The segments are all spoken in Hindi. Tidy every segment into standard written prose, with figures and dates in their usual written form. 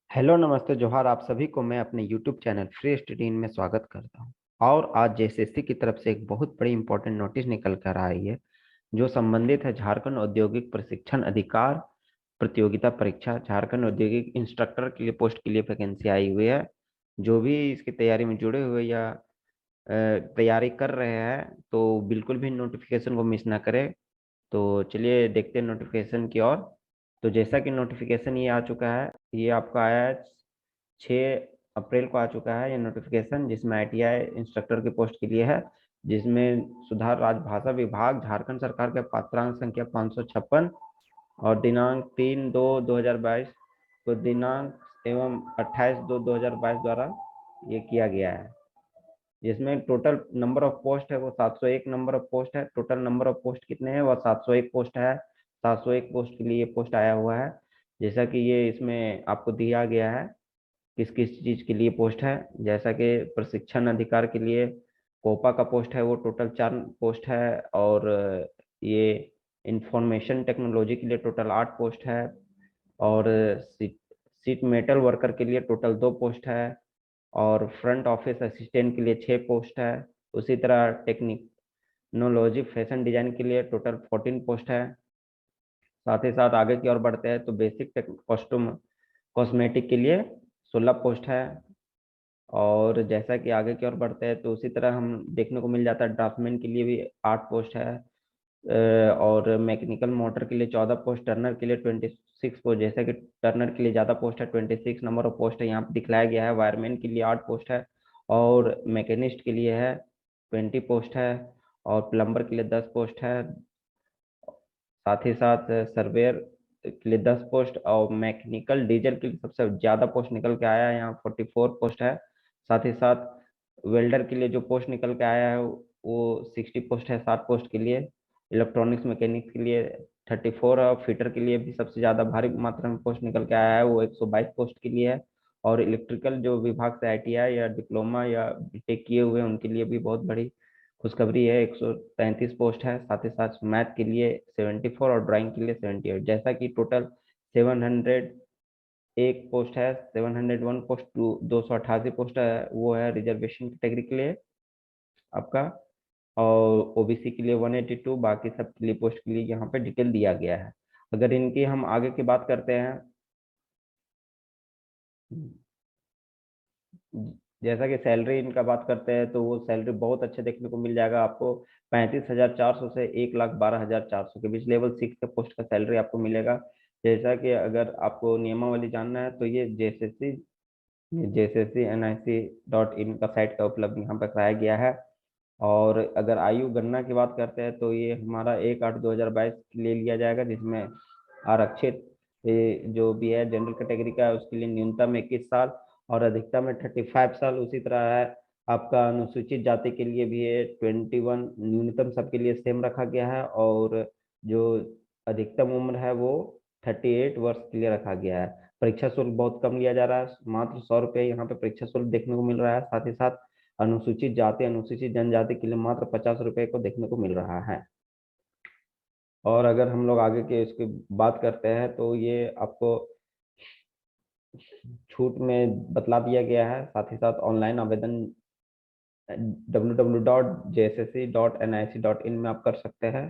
हेलो नमस्ते जोहार। आप सभी को मैं अपने यूट्यूब चैनल फ्री स्टडी में स्वागत करता हूं। और आज जेएसएससी की तरफ से एक बहुत बड़ी इंपॉर्टेंट नोटिस निकल कर आई है जो संबंधित है झारखंड औद्योगिक प्रशिक्षण अधिकार प्रतियोगिता परीक्षा। झारखंड औद्योगिक इंस्ट्रक्टर के लिए पोस्ट के लिए वैकेंसी आई हुई है। जो भी इसकी तैयारी में जुड़े हुए या तैयारी कर रहे हैं तो बिल्कुल भी नोटिफिकेशन को मिस ना करें। तो चलिए देखते हैं नोटिफिकेशन की ओर। तो जैसा कि नोटिफिकेशन ये आ चुका है, ये आपका आया है 6 अप्रैल को आ चुका है ये नोटिफिकेशन, जिसमें आईटीआई इंस्ट्रक्टर की पोस्ट के लिए है, जिसमें सुधार राजभाषा विभाग झारखंड सरकार के पात्रांक संख्या 556 और दिनांक 3/2/2022 को दिनांक एवं 28/2/2022 द्वारा ये किया गया है। जिसमें टोटल नंबर ऑफ पोस्ट है वो 701 नंबर ऑफ पोस्ट है। टोटल नंबर ऑफ पोस्ट कितने हैं? वो 701 पोस्ट है। 701 पोस्ट के लिए पोस्ट आया हुआ है। जैसा कि ये इसमें आपको दिया गया है किस किस चीज के लिए पोस्ट है। जैसा कि प्रशिक्षण अधिकार के लिए कोपा का पोस्ट है, वो टोटल 4 पोस्ट है। और ये इंफॉर्मेशन टेक्नोलॉजी के लिए टोटल 8 पोस्ट है। और सीट मेटल वर्कर के लिए टोटल 2 पोस्ट है। और फ्रंट ऑफिस असिस्टेंट के लिए 6 पोस्ट है। उसी तरह टेक्निकोलॉजी फैशन डिजाइन के लिए टोटल 14 पोस्ट है। साथ ही साथ आगे की ओर बढ़ते हैं तो बेसिक कॉस्ट्यूम कॉस्मेटिक के लिए 16 पोस्ट है। और जैसा कि आगे की ओर बढ़ते हैं तो उसी तरह हम देखने को मिल जाता है ड्राफ्टमैन के लिए भी 8 पोस्ट है। और मैकेनिकल मोटर के लिए 14 पोस्ट, टर्नर के लिए 26 पोस्ट। जैसा कि टर्नर के लिए ज़्यादा पोस्ट है, 26 नंबर ऑफ पोस्ट है यहाँ पे दिखलाया गया है। वायरमैन के लिए 8 पोस्ट है। और मैकेनिस्ट के लिए है 20 पोस्ट है। और प्लम्बर के लिए 10 पोस्ट है। साथ ही साथ सर्वेयर के लिए 10 पोस्ट। और मैकेनिकल डीजल के लिए सबसे ज़्यादा पोस्ट निकल के आया है, यहाँ 44 पोस्ट है। साथ ही साथ वेल्डर के लिए जो पोस्ट निकल के आया है वो 60 पोस्ट है, 7 पोस्ट के लिए। इलेक्ट्रॉनिक्स मैकेनिक के लिए 34 है। और फिटर के लिए भी सबसे ज़्यादा भारी मात्रा में पोस्ट निकल के आया है, वो 122 पोस्ट के लिए है। और इलेक्ट्रिकल जो विभाग से आईटीआई या डिप्लोमा या बीटेक किए हुए हैं उनके लिए भी बहुत बड़ी खुशखबरी है, 133 पोस्ट है। साथ ही साथ मैथ के लिए 74 और ड्राइंग के लिए 78। जैसा कि टोटल 701 पोस्ट है। 701 पोस्ट 288 पोस्ट है, वो है रिजर्वेशन कैटेगरी के लिए आपका। और ओबीसी के लिए 182। बाकी सब के लिए पोस्ट के लिए यहाँ पे डिटेल दिया गया है। अगर इनकी हम आगे की बात करते हैं, जैसा कि सैलरी इनका बात करते हैं तो वो सैलरी बहुत अच्छे देखने को मिल जाएगा आपको। 35,400 से 1,12,400 के बीच लेवल 6 के पोस्ट का सैलरी आपको मिलेगा। जैसा कि अगर आपको नियमावली जानना है तो ये जेएसएससी NIC.in का साइट का उपलब्ध यहाँ पर कराया गया है। और अगर आयु गणना की बात करते हैं तो ये हमारा 1/8/2022 के लिए लिया जाएगा, जिसमें आरक्षित जो भी है जनरल कैटेगरी का है उसके लिए न्यूनतम 21 साल और अधिकतम में 35 साल। उसी तरह है आपका अनुसूचित जाति के लिए भी है 21, न्यूनतम सबके लिए सेम रखा गया है। और जो अधिकतम उम्र है वो 38 वर्ष के लिए रखा गया है। परीक्षा शुल्क बहुत कम लिया जा रहा है, मात्र 100 रुपये यहाँ पे परीक्षा शुल्क देखने को मिल रहा है। साथ ही साथ अनुसूचित जाति अनुसूचित जनजाति के लिए मात्र 50 रुपये को देखने को मिल रहा है। और अगर हम लोग आगे के इसकी बात करते हैं तो ये आपको छूट में बतला दिया गया है। साथ ही साथ ऑनलाइन आवेदन www.jssc.nic.in में आप कर सकते हैं।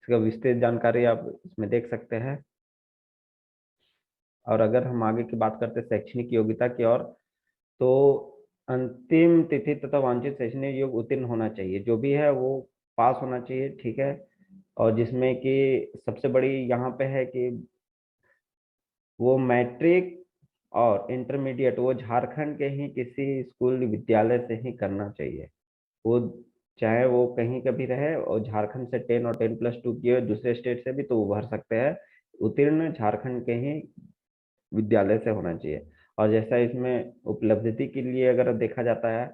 इसका विस्तृत जानकारी आप इसमें देख सकते हैं। और अगर हम आगे की बात करते हैं शैक्षणिक योग्यता की ओर, तो अंतिम तिथि तथा वांछित शैक्षणिक योग उत्तीर्ण होना चाहिए, जो भी है वो पास होना चाहिए, ठीक है। और जिसमें कि सबसे बड़ी यहाँ पे है कि वो मैट्रिक और इंटरमीडिएट वो झारखंड के ही किसी स्कूल विद्यालय से ही करना चाहिए। वो चाहे वो कहीं का भी रहे और झारखंड से 10 और 10+2 किए दूसरे स्टेट से भी तो वो भर सकते हैं। उत्तीर्ण झारखंड के ही विद्यालय से होना चाहिए। और जैसा इसमें उपलब्धि के लिए अगर देखा जाता है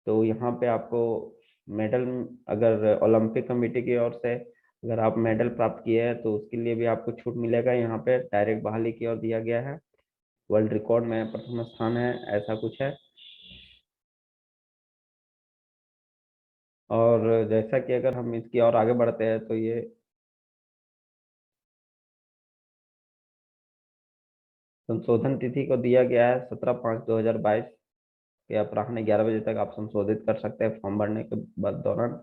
तो यहाँ पे आपको मेडल, अगर ओलंपिक कमेटी की ओर से अगर आप मेडल प्राप्त किए हैं तो उसके लिए भी आपको छूट मिलेगा। यहाँ पे डायरेक्ट बहाली की ओर दिया गया है। वर्ल्ड रिकॉर्ड में प्रथम स्थान है, ऐसा कुछ है। और जैसा कि अगर हम इसकी और आगे बढ़ते हैं तो ये संशोधन तिथि को दिया गया है 17/5/2022 के अपराह्न 11 बजे तक आप संशोधित कर सकते हैं फॉर्म भरने के बाद दौरान।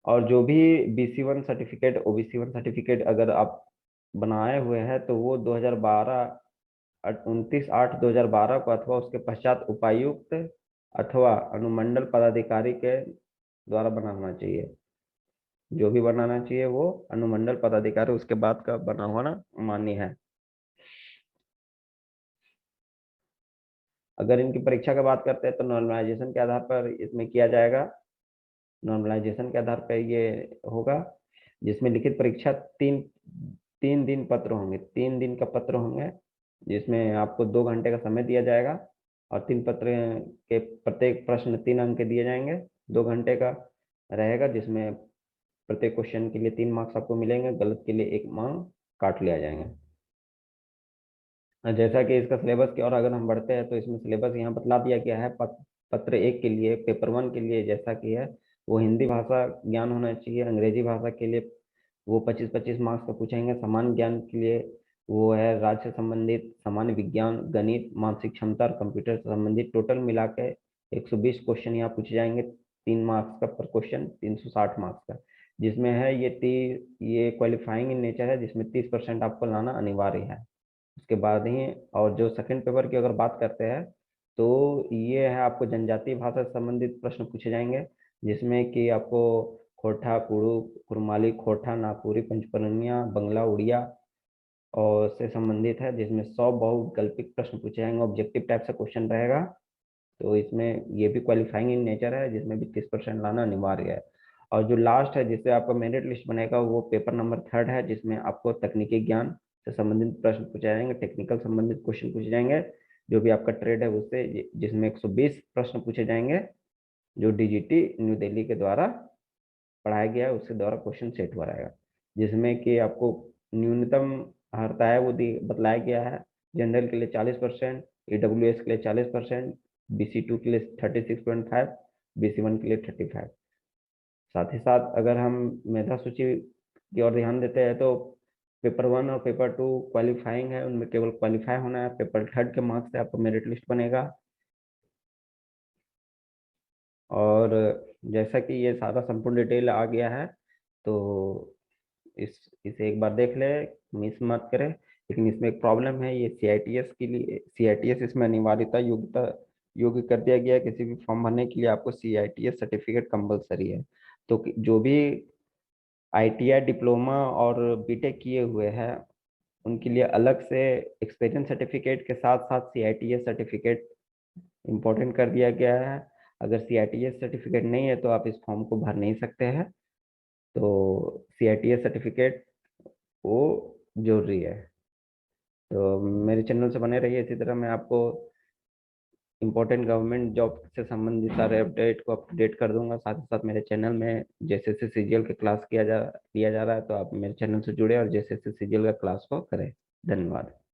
और जो भी BC1 सर्टिफिकेट, OBC1 सर्टिफिकेट अगर आप बनाए हुए हैं तो वो 2012 29/8/2012 को अथवा उसके पश्चात उपायुक्त अथवा अनुमंडल पदाधिकारी के द्वारा बना होना चाहिए। जो भी बनाना चाहिए वो अनुमंडल पदाधिकारी उसके बाद का बना होना मान्य है। अगर इनकी परीक्षा की बात करते हैं तो नॉर्मलाइजेशन के आधार पर इसमें किया जाएगा। नॉर्मलाइजेशन के आधार पर ये होगा, जिसमें लिखित परीक्षा तीन तीन दिन पत्र होंगे, 3 दिन का पत्र होंगे, जिसमें आपको 2 घंटे का समय दिया जाएगा और 3 पत्र के प्रत्येक प्रश्न 3 अंक के दिए जाएंगे। 2 घंटे का रहेगा, जिसमें प्रत्येक क्वेश्चन के लिए 3 मार्क्स आपको मिलेंगे, गलत के लिए 1 मार्क काट लिया जाएंगे। जैसा कि इसका सिलेबस की और अगर हम बढ़ते हैं तो इसमें सिलेबस यहाँ बतला दिया गया है। पत्र 1 के लिए, पेपर 1 के लिए जैसा कि है वो हिंदी भाषा ज्ञान होना चाहिए। अंग्रेजी भाषा के लिए वो 25-25 मार्क्स का पूछेंगे। सामान्य ज्ञान के लिए वो है राज्य से संबंधित, सामान्य विज्ञान, गणित, मानसिक क्षमता और कंप्यूटर से संबंधित टोटल मिला के 120 क्वेश्चन यहाँ पूछे जाएंगे। 3 मार्क्स का पर क्वेश्चन, 360 मार्क्स का, जिसमें है ये क्वालिफाइंग इन नेचर है, जिसमें 30% आपको लाना अनिवार्य है। उसके बाद ही और जो सेकंड पेपर की अगर बात करते हैं तो ये है आपको जनजातीय भाषा से संबंधित प्रश्न पूछे जाएंगे, जिसमें कि आपको खोरठा, कुड़ू, कुरमाली, खोरठा, नागपुरी, पंचपरनिया, बंगला, उड़िया और से संबंधित है, जिसमें 100 बहुविकल्पिक प्रश्न पूछे जाएंगे। ऑब्जेक्टिव टाइप से क्वेश्चन रहेगा, तो इसमें ये भी क्वालिफाइंग इन नेचर है, जिसमें भी 30% लाना अनिवार्य है। और जो लास्ट है जिससे आपका मेरिट लिस्ट बनेगा वो पेपर नंबर 3 है, जिसमें आपको तकनीकी ज्ञान से संबंधित प्रश्न पूछे जाएंगे, टेक्निकल संबंधित क्वेश्चन पूछे जाएंगे, जो भी आपका ट्रेड है उससे, जिसमें 120 प्रश्न पूछे जाएंगे, जो DGT न्यू दिल्ली के द्वारा पढ़ाया गया है उसके द्वारा क्वेश्चन सेट हो रहेगा। जिसमें कि आपको न्यूनतम अर्हता है वो बतलाया गया है। जनरल के लिए 40%, EWS के लिए 40%, BC2 के लिए 36.5, BC1 के लिए 35। साथ ही साथ अगर हम मेधा सूची की ओर ध्यान देते हैं तो पेपर 1 और पेपर 2 क्वालिफाइंग है, उनमें केवल क्वालिफाई होना है। पेपर 3 के मार्क्स से आपका मेरिट लिस्ट बनेगा। और जैसा कि ये सारा संपूर्ण डिटेल आ गया है तो इसे एक बार देख ले, मिस मत करे। लेकिन इसमें एक प्रॉब्लम है, ये CITS के लिए, CITS इसमें अनिवार्यता योग्यता योग्य कर दिया गया है। किसी भी फॉर्म भरने के लिए आपको CITS सर्टिफिकेट कंपलसरी है। तो जो भी ITI डिप्लोमा और BTech किए हुए हैं उनके लिए अलग से एक्सपीरियंस सर्टिफिकेट के साथ साथ CITS सर्टिफिकेट इम्पोर्टेंट कर दिया गया है। अगर CITS सर्टिफिकेट नहीं है तो आप इस फॉर्म को भर नहीं सकते हैं। तो CITS सर्टिफिकेट वो जरूरी है। तो मेरे चैनल से बने रहिए, इसी तरह मैं आपको इम्पोर्टेंट गवर्नमेंट जॉब से संबंधित सारे अपडेट को अपडेट कर दूंगा। साथ ही साथ मेरे चैनल में JSS CGL के क्लास लिया जा रहा है, तो आप मेरे चैनल से जुड़े और JSS CGL का क्लास को करें। धन्यवाद।